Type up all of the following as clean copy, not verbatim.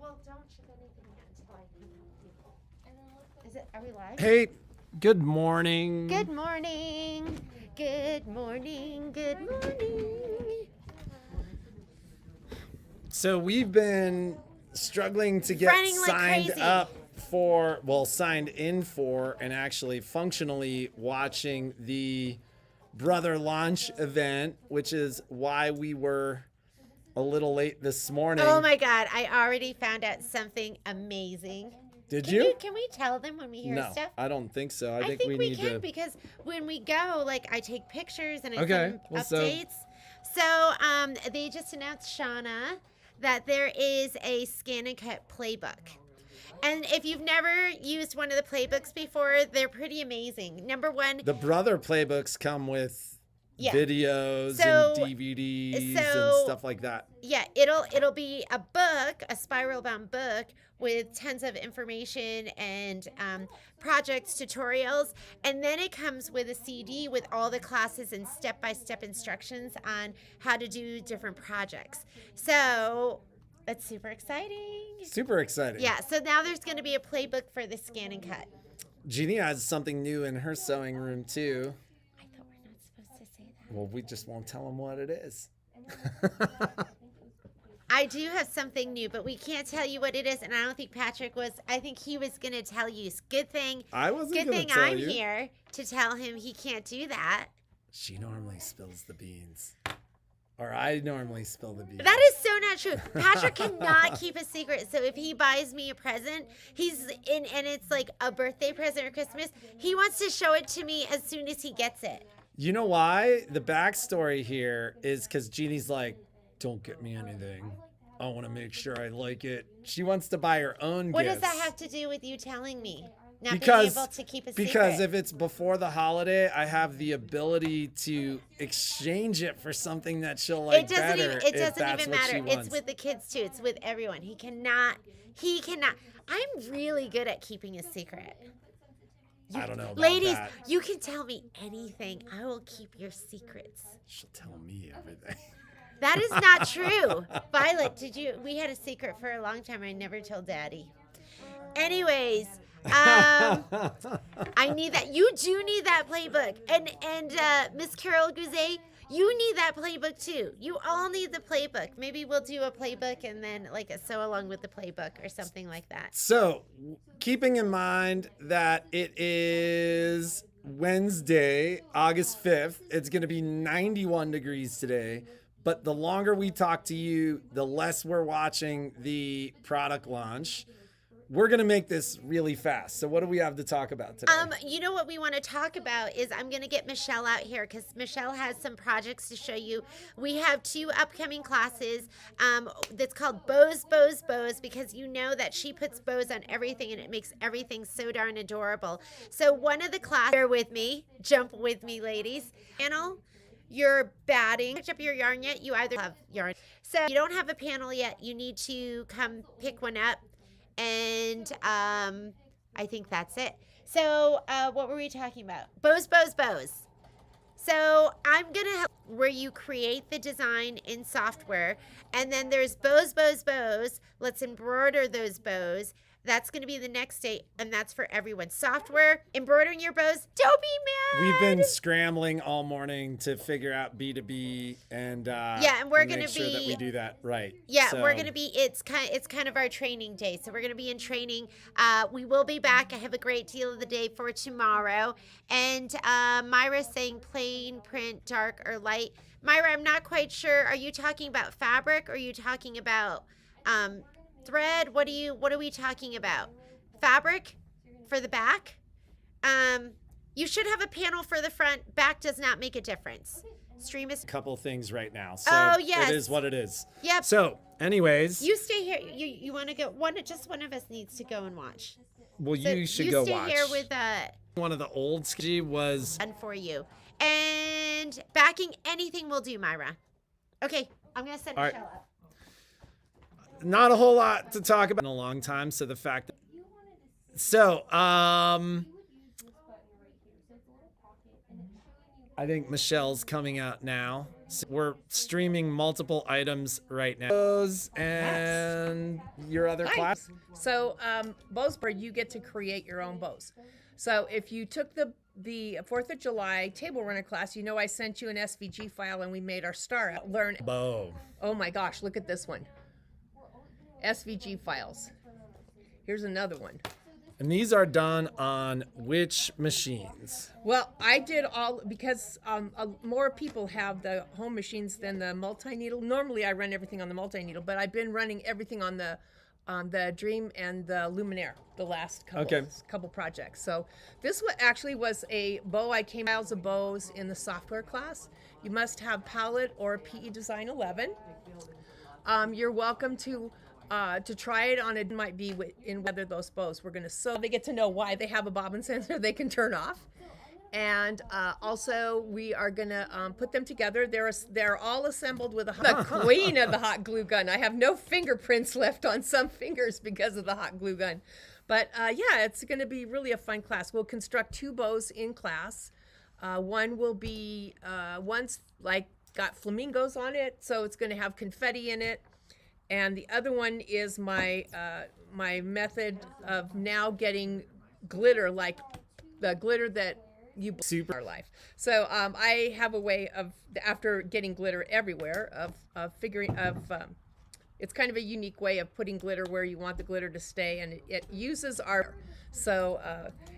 Well, don't ship anything yet until I can. Is it? Are we live? Hey, good morning. Good morning. Good morning. Good morning. So we've been struggling to get Running like signed crazy. up signed in for, and actually functionally watching the brother launch event, which is why we were a little late this morning. Oh my God! I already found out something amazing. Did you? Can we tell them when we hear No, stuff? I don't think so. I think we need can to. because when we go, like I take pictures and I Okay, send them well, so- updates. So they just announced, Shauna, that there is a scan and cut playbook. And if you've never used one of the playbooks before, they're pretty amazing. Number one, The brother playbooks come with videos So- and DVDs so- and stuff like that. yeah, it'll be a book, a spiral bound book with tons of information and projects, tutorials, and then it comes with a CD with all the classes and step-by-step instructions on how to do different projects. So that's super exciting. Super exciting. Yeah, so now there's going to be a playbook for the scan and cut. Jeannie has something new in her sewing room too. I thought we're not supposed to say that. Well, we just won't tell them what it is. I do have something new, but we can't tell you what it is, and I don't think Patrick was. I think he was going to tell you. Good thing. I wasn't Good going thing to tell I'm you. here to tell him he can't do that. She normally spills the beans. Or I normally spill the beans. That is so not true. Patrick cannot keep a secret. So if he buys me a present, and it's like a birthday present or Christmas, he wants to show it to me as soon as he gets it. You know why? The backstory here is because Jeannie's like, don't get me anything. I want to make sure I like it. She wants to buy her own What gifts. does that have to do with you telling me? Not Because- being able to keep a secret. Because if it's before the holiday, I have the ability to exchange it for something that she'll like better. It if doesn't that's even what matter. she It's wants. with the kids too. It's with everyone. He cannot. I'm really good at keeping a secret. I don't know about Ladies, that. you can tell me anything. I will keep your secrets. She'll tell me everything. That is not true. Violet, we had a secret for a long time. I never told Daddy. Anyways, I need that. You do need that playbook. And Miss Carol Gouze, you need that playbook too. You all need the playbook. Maybe we'll do a playbook and then like a sew along with the playbook or something like that. So, keeping in mind that it is Wednesday, August 5th, it's going to be 91 degrees today. But the longer we talk to you, the less we're watching the product launch. We're going to make this really fast. So what do we have to talk about today? You know what we want to talk about is I'm going to get Michelle out here because Michelle has some projects to show you. We have 2 upcoming classes that's called Bows, Bows, Bows, because you know that she puts bows on everything and it makes everything so darn adorable. So one of the classes, bear with me, jump with me, ladies. Panel, you're batting. Picked up your yarn yet? You either have yarn. So if you don't have a panel yet, you need to come pick one up. And I think that's it. So what were we talking about? Bows, bows, bows. So I'm going to help where you create the design in software. And then there's bows, bows, bows. Let's embroider those bows. That's going to be the next day, and that's for everyone. Software, embroidering your bows. Don't be mad. We've been scrambling all morning to figure out B2B and and we're going make to sure that be we do that right. Yeah, So- we're going to be, it's kind of our training day. So we're going to be in training. We will be back. I have a great deal of the day for tomorrow. And Myra's saying plain, print, dark, or light. Myra, I'm not quite sure. Are you talking about fabric or are you talking about thread? What are we talking about? Fabric for the back? You should have a panel for the front. Back does not make a difference. Stream is... couple things right now. So Oh, yes. it is what it is. Yep. So anyways, You stay here. You want to go? Just one of us needs to go and watch. well, So you should go stay watch. here with One of the old ski was done for you. And backing anything will do, Myra. Okay, I'm gonna set All right. Michelle up. not a whole lot to talk about in a long time. So the fact that, I think Michelle's coming out now. So we're streaming multiple items right now. Those and your other class. So bows, where you get to create your own bows. So if you took the 4th of July table runner class, you know I sent you an SVG file and we made our star. Learn Bow. Oh my gosh, look at this one. SVG files. Here's another one. And these are done on which machines? Well, I did all because more people have the home machines than the multi-needle. Normally, I run everything on the multi-needle, but I've been running everything on the Dream and the Luminaire the last couple projects. So this actually was a bow. I came miles of bows in the software class. You must have Palette or PE Design 11. You're welcome to try it on. It might be in whether those bows we're going to sew. They get to know why they have a bobbin sensor they can turn off. And also we are going to put them together. They're all assembled with the queen of the hot glue gun. I have no fingerprints left on some fingers because of the hot glue gun. But yeah, it's going to be really a fun class. We'll construct 2 bows in class. One will be one's like got flamingos on it, so it's going to have confetti in it. And the other one is my my method of now getting glitter, like the glitter that you super in our life. So I have a way of, after getting glitter everywhere, of figuring it's kind of a unique way of putting glitter where you want the glitter to stay, and it uses our. So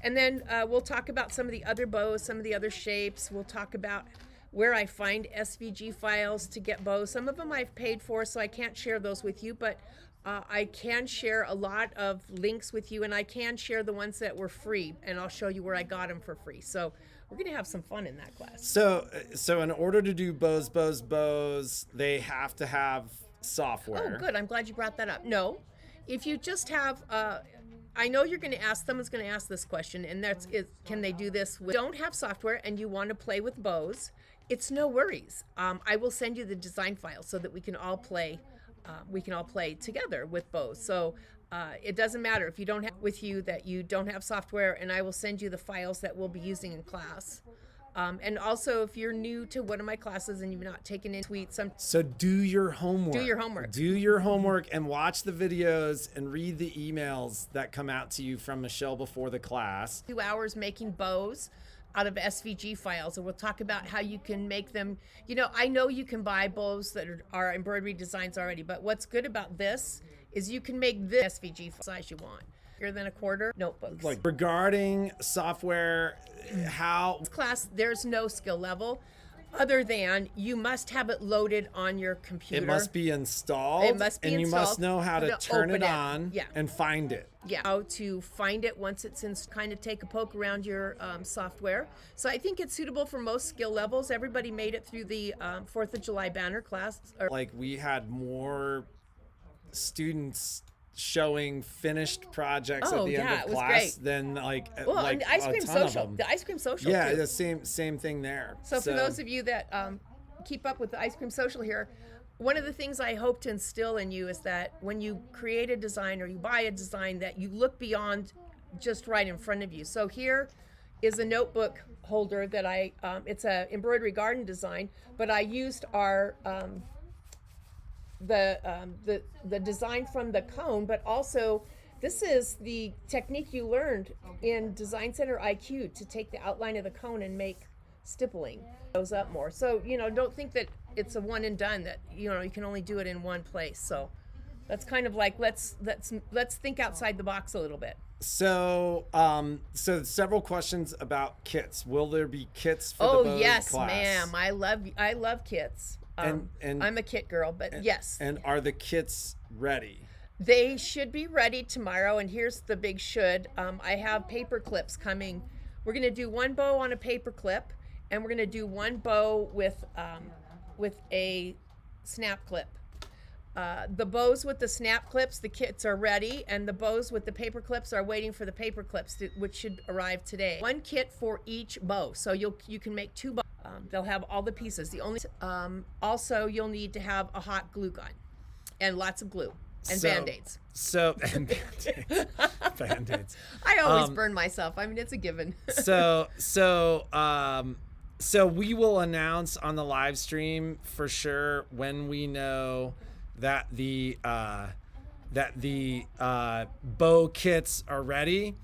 and then we'll talk about some of the other bows, some of the other shapes. We'll talk about where I find SVG files to get bows. Some of them I've paid for, so I can't share those with you, but I can share a lot of links with you, and I can share the ones that were free, and I'll show you where I got them for free. So we're gonna have some fun in that class. So in order to do bows, they have to have software. Oh, good. I'm glad you brought that up. No, if you just have, I know you're going to ask, someone's going to ask this question, and that's, can they do this with, don't have software and you want to play with bows, it's no worries. I will send you the design file so that we can all play together with bows. So it doesn't matter if you don't have with you that you don't have software, and I will send you the files that we'll be using in class. And also, if you're new to one of my classes and you've not taken in tweets, so do your homework. Do your homework. Do your homework and watch the videos and read the emails that come out to you from Michelle before the class. 2 hours making bows out of SVG files, and we'll talk about how you can make them. You know, I know you can buy bows that are embroidery designs already, but what's good about this is you can make this SVG size you want. Bigger than a quarter notebooks. Like regarding software, how this class, there's no skill level other than you must have it loaded on your computer. It must be installed. It must be and installed. You must know how to turn it on Yeah. and find it. Yeah, how to find it once it's in, kind of take a poke around your software. So I think it's suitable for most skill levels. Everybody made it through the 4th of July banner class. Like we had more students showing finished projects at the end of class than like and the ice cream social, the ice cream social. Yeah, too. the same thing there. So for those of you that keep up with the ice cream social here, one of the things I hope to instill in you is that when you create a design or you buy a design, that you look beyond just right in front of you. So here is a notebook holder that it's a embroidery garden design, but I used our the design from the cone, but also this is the technique you learned in Design Center IQ to take the outline of the cone and make stippling those up more. So don't think that it's a one and done, that you can only do it in one place. So that's kind of like let's think outside the box a little bit. So several questions about kits. Will there be kits for the bows yes, class? Ma'am. I love kits. And I'm a kit girl, but yes. And are the kits ready? They should be ready tomorrow, and here's the big should. I have paper clips coming. We're going to do one bow on a paper clip, and we're going to do one bow with a snap clip. The bows with the snap clips, the kits are ready, and the bows with the paper clips are waiting for the paper clips, which should arrive today. One kit for each bow, so you can make 2 bows. They'll have all the pieces. The only also you'll need to have a hot glue gun and lots of glue and Band-Aids. And Band-Aids. Band-Aids. I always burn myself. I mean, it's a given. So So we will announce on the live stream for sure when we know that the bow kits are ready.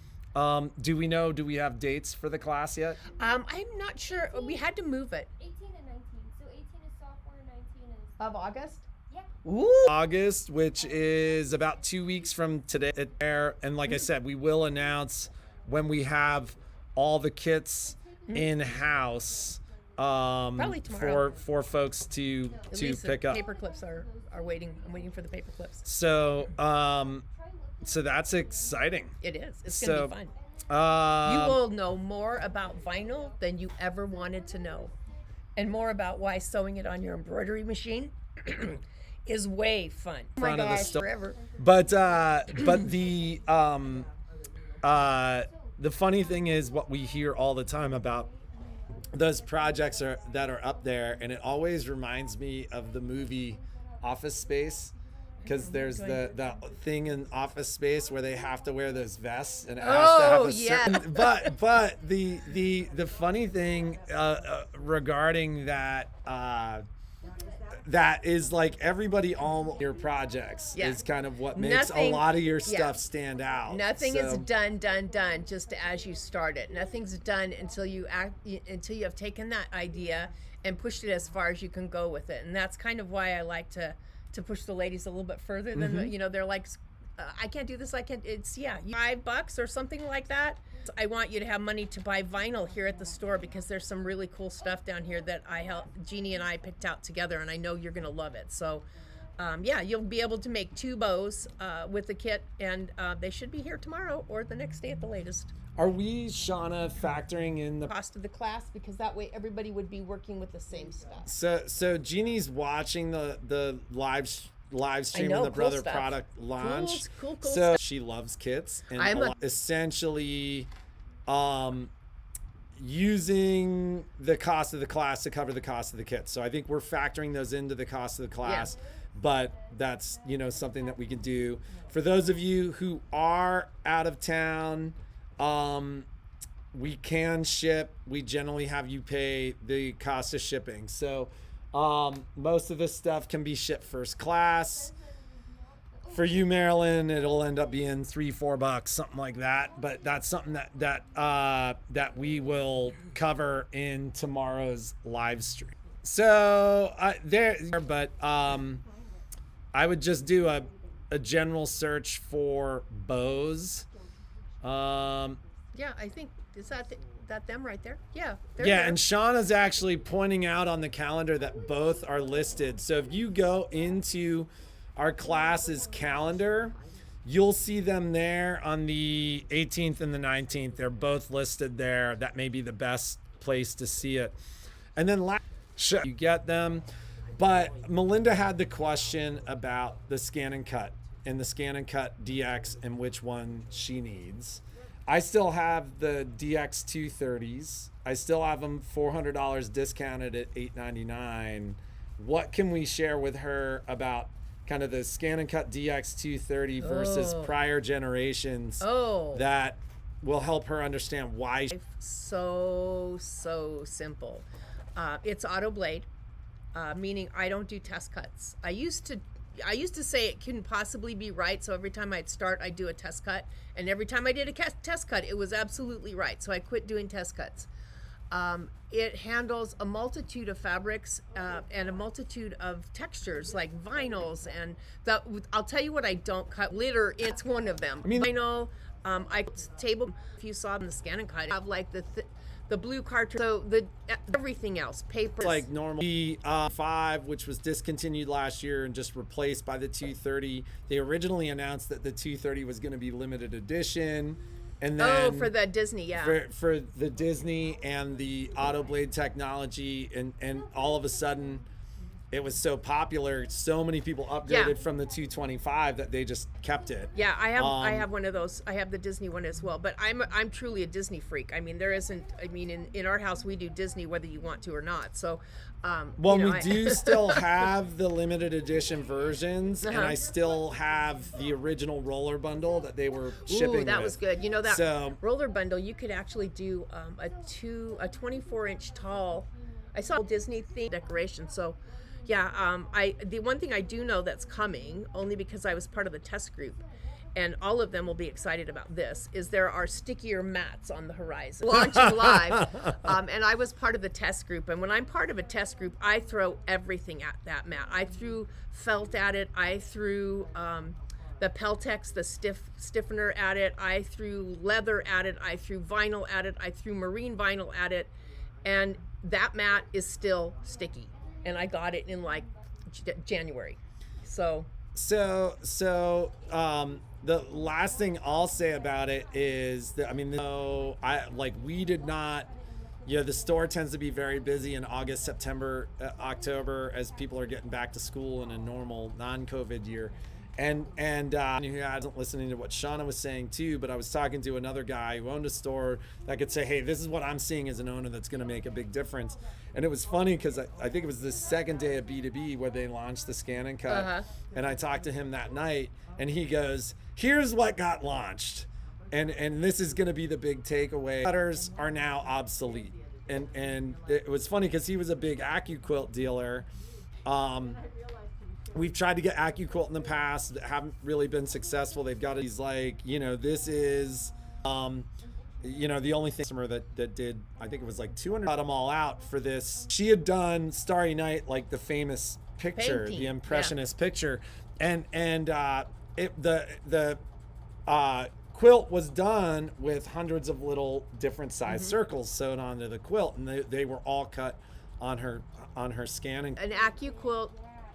Do we have dates for the class yet? I'm not sure. We had to move it. 18 and 19. So 18 is sophomore, 19 is Of August? yeah. Ooh. August, which is about 2 weeks from today. And like I said, we will announce when we have all the kits in house Probably tomorrow. for folks to At least pick the up. paper clips are waiting. I'm waiting for the paper clips. So so that's exciting. It is. It's going to So, be fun. Um, You will know more about vinyl than you ever wanted to know, and more about why sewing it on your embroidery machine is way fun. Oh my Front of the gosh, sto- forever. But the funny thing is what we hear all the time about those projects that are up there, and it always reminds me of the movie Office Space, because there's the thing in Office Space where they have to wear those vests, and it has to have a certain. But the funny thing regarding that. That is like everybody on your projects Yeah. is kind of what makes a Nothing- lot of your yeah. stuff stand out. Nothing So- is done just as you start it. Nothing's done until you have taken that idea and pushed it as far as you can go with it. And that's kind of why I like to push the ladies a little bit further than they're like, I can't do this. I can't. It's $5 or something like that. I want you to have money to buy vinyl here at the store, because there's some really cool stuff down here that Jeannie and I picked out together, and I know you're gonna love it. So, you'll be able to make 2 bows with the kit, and they should be here tomorrow or the next day at the latest. Are we, Shauna, factoring in the Cost of the class, because that way everybody would be working with the same stuff. so Jeannie's watching the live stream know, of the cool Brother stuff. product launch. Cool So stuff. she loves kits and I'm a- essentially using the cost of the class to cover the cost of the kits. So I think we're factoring those into the cost of the class. But that's something that we can do. For those of you who are out of town, we can ship. We generally have you pay the cost of shipping. So most of this stuff can be shipped first class. For you, Marilyn, it'll end up being $3-4, something like that. But that's something that we will cover in tomorrow's live stream. So but I would just do a general search for bows. Yeah, I think is that them right there? Yeah. They're Yeah, there. and Shauna's actually pointing out on the calendar that both are listed. So if you go into our class's calendar, you'll see them there on the 18th and the 19th. They're both listed there. That may be the best place to see it. And then you get them. But Melinda had the question about the Scan and Cut and the Scan and Cut DX and which one she needs. I still have the DX 230s. I still have them $400 discounted at $899. What can we share with her about kind of the Scan and Cut DX 230 versus prior generations that will help her understand why? So simple. It's auto blade, meaning I don't do test cuts. I used to say it couldn't possibly be right, so every time I'd start, I'd do a test cut, and every time I did a test cut, it was absolutely right. So I quit doing test cuts. It handles a multitude of fabrics and a multitude of textures like vinyls, and I'll tell you what I don't cut. Litter, it's one of them. Vinyl, table. If you saw in the Scan and Cut, I have like the blue cartridge. So everything else, paper. Like normal. The 5, which was discontinued last year and just replaced by the 230. They originally announced that the 230 was going to be limited edition. And then for the Disney, yeah. For the Disney and the auto blade technology, and all of a sudden it was so popular. So many people upgraded Yeah. from the 225 that they just kept it. Yeah, I have one of those. I have the Disney one as well. But I'm truly a Disney freak. I mean, there isn't. I mean, in our house we do Disney whether you want to or not. So, Well, you know, we do still have the limited edition versions, and I still have the original roller bundle that they were shipping. Ooh, that with. was good. You know that So- roller bundle. You could actually do a 24-inch tall. I saw Disney theme decoration. So, yeah. The one thing I do know that's coming, only because I was part of the test group, and all of them will be excited about this, is there are stickier mats on the horizon launching live. And I was part of the test group, and when I'm part of a test group, I throw everything at that mat. I threw felt at it. I threw the Peltex, the stiffener at it. I threw leather at it. I threw vinyl at it. I threw marine vinyl at it, and that mat is still sticky. And I got it in like January. So the last thing I'll say about it is that, I mean, we did not, the store tends to be very busy in August, September, October, as people are getting back to school in a normal non-COVID year. And I wasn't listening to what Shauna was saying too, but I was talking to another guy who owned a store that could say, hey, this is what I'm seeing as an owner that's going to make a big difference. And it was funny because I think it was the second day of B2B where they launched the Scan and Cut. And I talked to him that night, and he goes, here's what got launched. And this is going to be the big takeaway. Cutters are now obsolete. And it was funny because he was a big AccuQuilt dealer. We've tried to get AccuQuilt in the past, haven't really been successful. They've got these this is, the only customer that did, I think it was like 200, got them all out for this. She had done Starry Night, like the famous picture, Painting, the impressionist picture. And the quilt was done with hundreds of little different size circles sewn onto the quilt, and they were all cut on her scanning. An AccuQuilt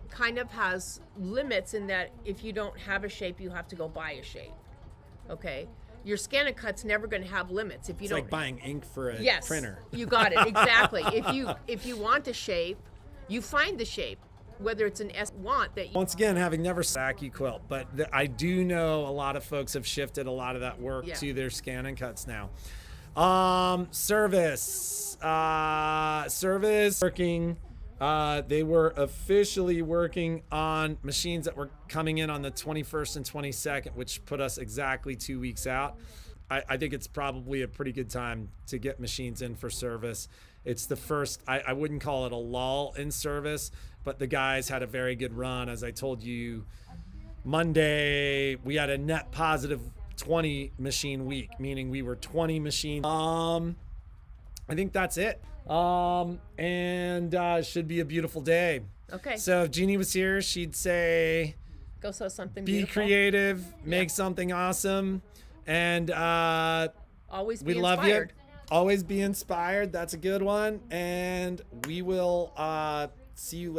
kind of has limits in that if you don't have a shape, you have to go buy a shape. Okay, your Scan and Cut's never going to have limits if you It's don't. like buying ink for a printer. You got it exactly. If you want a shape, you find the shape, whether it's an Once again, having never AccuQuilt, but I do know a lot of folks have shifted a lot of that work to their Scan and Cuts now. Service working. They were officially working on machines that were coming in on the 21st and 22nd, which put us exactly 2 weeks out. I think it's probably a pretty good time to get machines in for service. It's the first, I wouldn't call it a lull in service, but the guys had a very good run. As I told you, Monday, we had a net positive 20 machine week, meaning we were 20 machines. I think that's it. Should be a beautiful day. Okay. So if Jeannie was here, she'd say, Go sew something be beautiful. creative, make something awesome, and Always we be love inspired. you. Always be inspired. That's a good one. And we will see you later.